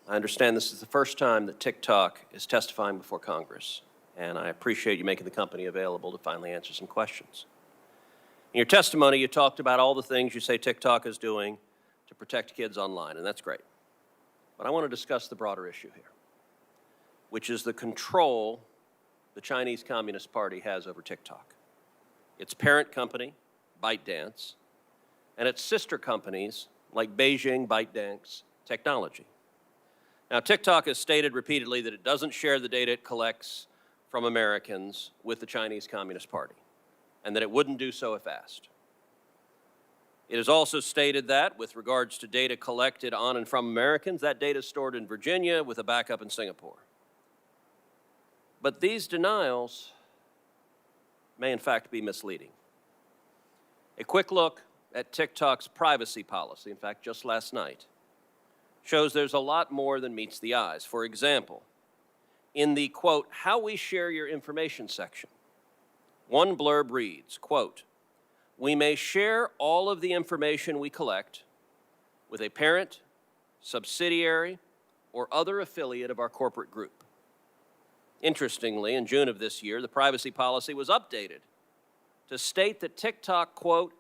I understand this is the first time that TikTok is testifying before Congress, and I appreciate you making the company available to finally answer some questions. In your testimony, you talked about all the things you say TikTok is doing to protect kids online, and that's great. But I want to discuss the broader issue here, which is the control the Chinese Communist Party has over TikTok. Its parent company, ByteDance, and its sister companies like Beijing ByteDance Technology. Now, TikTok has stated repeatedly that it doesn't share the data it collects from Americans with the Chinese Communist Party, and that it wouldn't do so if asked. It has also stated that, with regards to data collected on and from Americans, that data is stored in Virginia with a backup in Singapore. But these denials may in fact be misleading. A quick look at TikTok's privacy policy, in fact, just last night, shows there's a lot more than meets the eyes. For example, in the, quote, how we share your information section, one blurb reads, quote, we may share all of the information we collect with a parent, subsidiary, or other affiliate of our corporate group. Interestingly, in June of this year, the privacy policy was updated to state that TikTok, quote,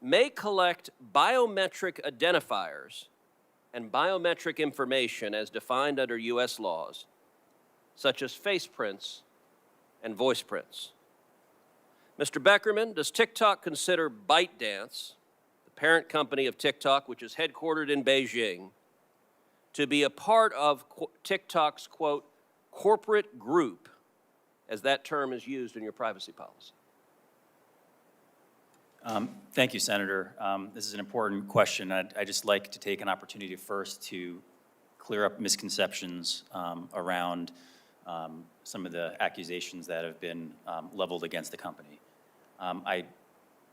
may collect biometric identifiers and biometric information as defined under U.S. laws, such as face prints and voice prints. Mr. Beckerman, does TikTok consider ByteDance, the parent company of TikTok, which is headquartered in Beijing, to be a part of TikTok's, quote, corporate group, as that term is used in your privacy policy? Thank you, Senator. This is an important question. I'd just like to take an opportunity first to clear up misconceptions around some of the accusations that have been leveled against the company. I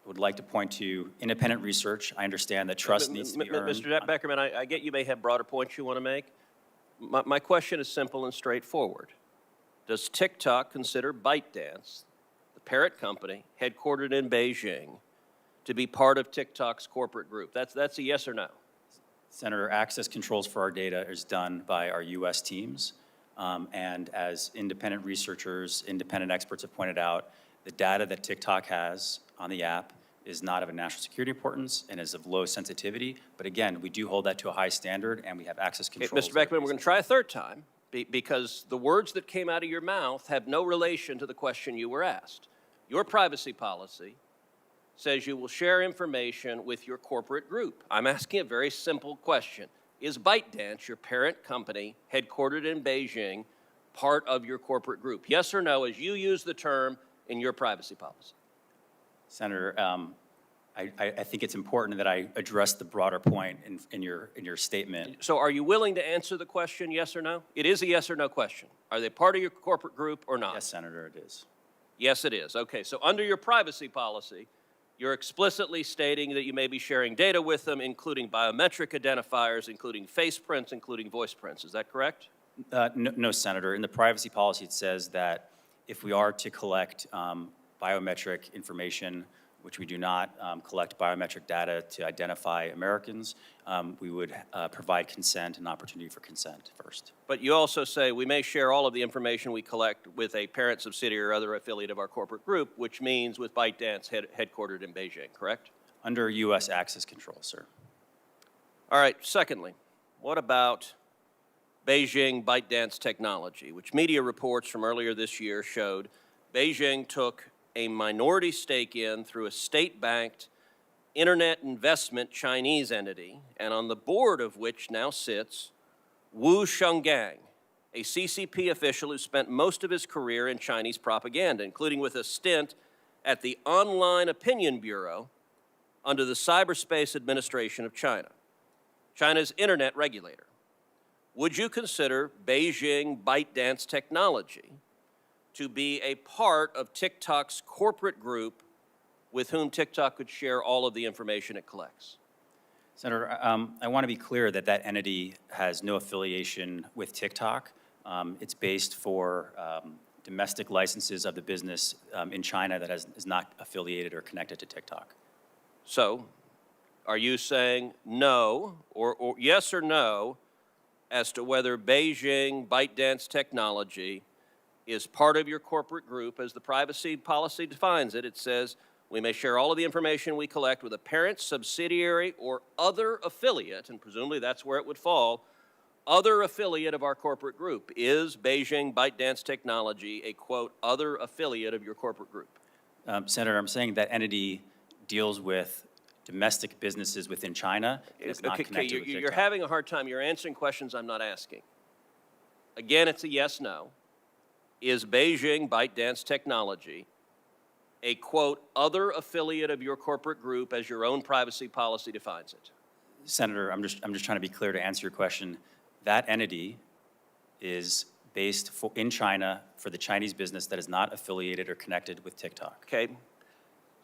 would like to point to independent research. I understand that trust needs to be earned. Mr. Beckerman, I get you may have broader points you want to make. My question is simple and straightforward. Does TikTok consider ByteDance, the parent company headquartered in Beijing, to be part of TikTok's corporate group? That's a yes or no. Senator, access controls for our data is done by our U.S. teams. And as independent researchers, independent experts have pointed out, the data that TikTok has on the app is not of a national security importance and is of low sensitivity. But again, we do hold that to a high standard, and we have access controls. Mr. Beckman, we're going to try a third time because the words that came out of your mouth have no relation to the question you were asked. Your privacy policy says you will share information with your corporate group. I'm asking a very simple question. Is ByteDance, your parent company, headquartered in Beijing, part of your corporate group? Yes or no, as you use the term in your privacy policy? Senator, I think it's important that I address the broader point in your statement. So are you willing to answer the question, yes or no? It is a yes or no question. Are they part of your corporate group or not? Yes, Senator, it is. Yes, it is. Okay, so under your privacy policy, you're explicitly stating that you may be sharing data with them, including biometric identifiers, including face prints, including voice prints. Is that correct? No, Senator. In the privacy policy, it says that if we are to collect biometric information, which we do not collect biometric data to identify Americans, we would provide consent and opportunity for consent first. But you also say we may share all of the information we collect with a parent, subsidiary, or other affiliate of our corporate group, which means with ByteDance headquartered in Beijing, correct? Under U.S. access control, sir. All right, secondly, what about Beijing ByteDance technology, which media reports from earlier this year showed Beijing took a minority stake in through a state-backed internet investment Chinese entity, and on the board of which now sits Wu Shenggang, a CCP official who spent most of his career in Chinese propaganda, including with a stint at the Online Opinion Bureau under the Cyberspace Administration of China, China's internet regulator. Would you consider Beijing ByteDance technology to be a part of TikTok's corporate group with whom TikTok could share all of the information it collects? Senator, I want to be clear that that entity has no affiliation with TikTok. It's based for domestic licenses of the business in China that is not affiliated or connected to TikTok. So, are you saying no, or yes or no, as to whether Beijing ByteDance technology is part of your corporate group. As the privacy policy defines it, it says, we may share all of the information we collect with a parent, subsidiary, or other affiliate, and presumably that's where it would fall, other affiliate of our corporate group. Is Beijing ByteDance technology a, quote, other affiliate of your corporate group? Senator, I'm saying that entity deals with domestic businesses within China. It's not connected with TikTok. You're having a hard time. You're answering questions I'm not asking. Again, it's a yes, no. Is Beijing ByteDance technology a, quote, other affiliate of your corporate group as your own privacy policy defines it? Senator, I'm just trying to be clear to answer your question. That entity is based in China for the Chinese business that is not affiliated or connected with TikTok. Okay.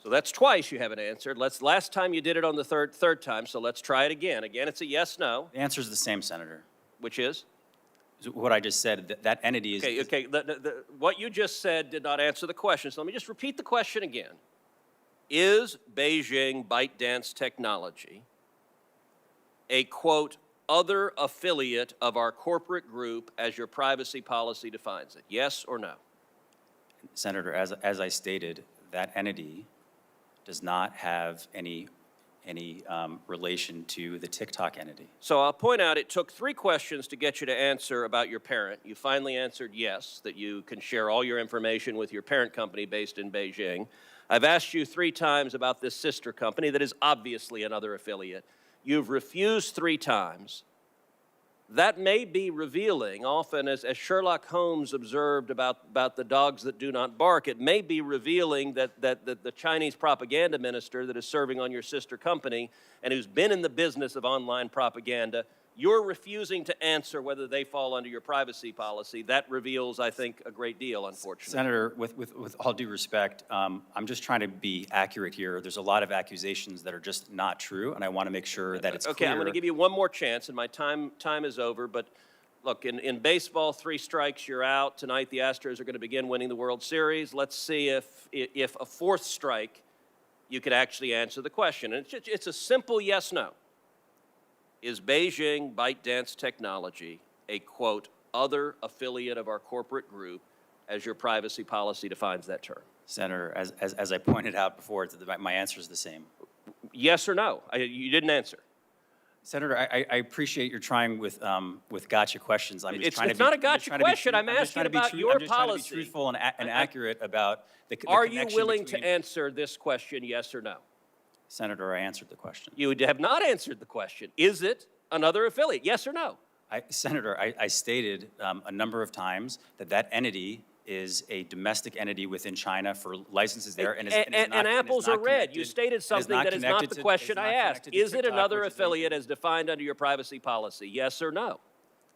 So that's twice you haven't answered. Last time you did it on the third time, so let's try it again. Again, it's a yes, no. The answer is the same, Senator. Which is? What I just said, that entity is... Okay. What you just said did not answer the question, so let me just repeat the question again. Is Beijing ByteDance technology a, quote, other affiliate of our corporate group as your privacy policy defines it? Yes or no? Senator, as I stated, that entity does not have any relation to the TikTok entity. So I'll point out it took 3 questions to get you to answer about your parent. You finally answered yes, that you can share all your information with your parent company based in Beijing. I've asked you 3 times about this sister company that is obviously another affiliate. You've refused 3 times. That may be revealing, often as Sherlock Holmes observed about the dogs that do not bark, it may be revealing that the Chinese propaganda minister that is serving on your sister company and who's been in the business of online propaganda, you're refusing to answer whether they fall under your privacy policy. That reveals, I think, a great deal, unfortunately. Senator, with all due respect, I'm just trying to be accurate here. There's a lot of accusations that are just not true, and I want to make sure that it's okay, clear. I'm going to give you one more chance, and my time is over. But look, in baseball, 3 strikes, you're out. Tonight, the Astros are going to begin winning the World Series. Let's see if a 4th strike, you could actually answer the question. And it's a simple yes/no. Is Beijing ByteDance technology a, quote, other affiliate of our corporate group as your privacy policy defines that term? Senator, as I pointed out before, my answer is the same. Yes or no? You didn't answer. Senator, I appreciate your trying with gotcha questions. It's not a gotcha question. I'm asking about your policy. I'm just trying to be truthful and accurate about the Are connection you willing between... to answer this question, yes or no? Senator, I answered the question. You have not answered the question. Is it another affiliate, yes or no? Senator, I stated a number of times that entity is a domestic entity within China for licenses there, and apples are red. You stated something that is not the question I asked. Is it another affiliate as defined under your privacy policy, yes or no?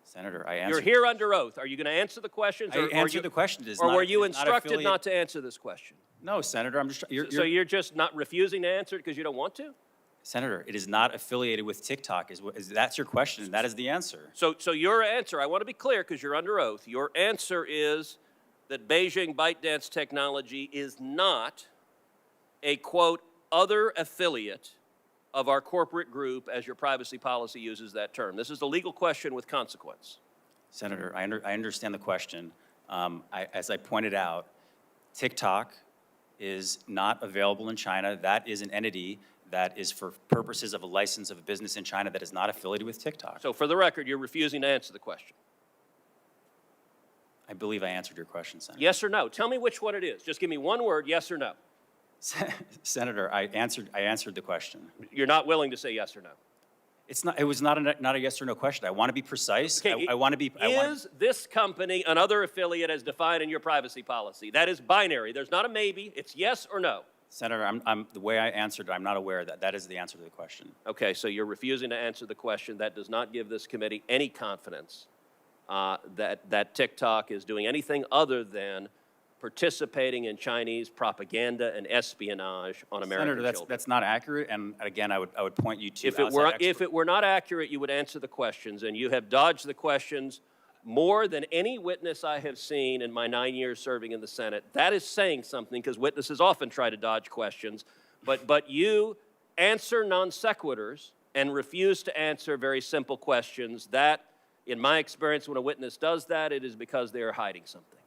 Senator, I answered. You're here under oath. Are you going to answer the questions? I answered the question. Or were you instructed not to answer this question? No, Senator. So you're just not refusing to answer it because you don't want to? Senator, it is not affiliated with TikTok. That's your question, and that is the answer. So your answer, I want to be clear because you're under oath. Your answer is that Beijing ByteDance technology is not a, quote, other affiliate of our corporate group as your privacy policy uses that term. This is a legal question with consequence. Senator, I understand the question. As I pointed out, TikTok is not available in China. That is an entity that is for purposes of a license of a business in China that is not affiliated with TikTok. So for the record, you're refusing to answer the question. I believe I answered your question, Senator. Yes or no? Tell me which one it is. Just give me one word, yes or no. Senator, I answered the question. You're not willing to say yes or no? It was not a yes or no question. I want to be precise. Okay, I want to be... Is this company another affiliate as defined in your privacy policy? That is binary. There's not a maybe. It's yes or no. Senator, the way I answered, I'm not aware that that is the answer to the question. Okay, so you're refusing to answer the question. That does not give this committee any confidence that TikTok is doing anything other than participating in Chinese propaganda and espionage on American children. Senator, that's not accurate, and again, I would point you to... If it were not accurate, you would answer the questions, and you have dodged the questions more than any witness I have seen in my 9 years serving in the Senate. That is saying something, because witnesses often try to dodge questions, but you answer non sequiturs and refuse to answer very simple questions. That In my experience, when a witness does that, it is because they are hiding something.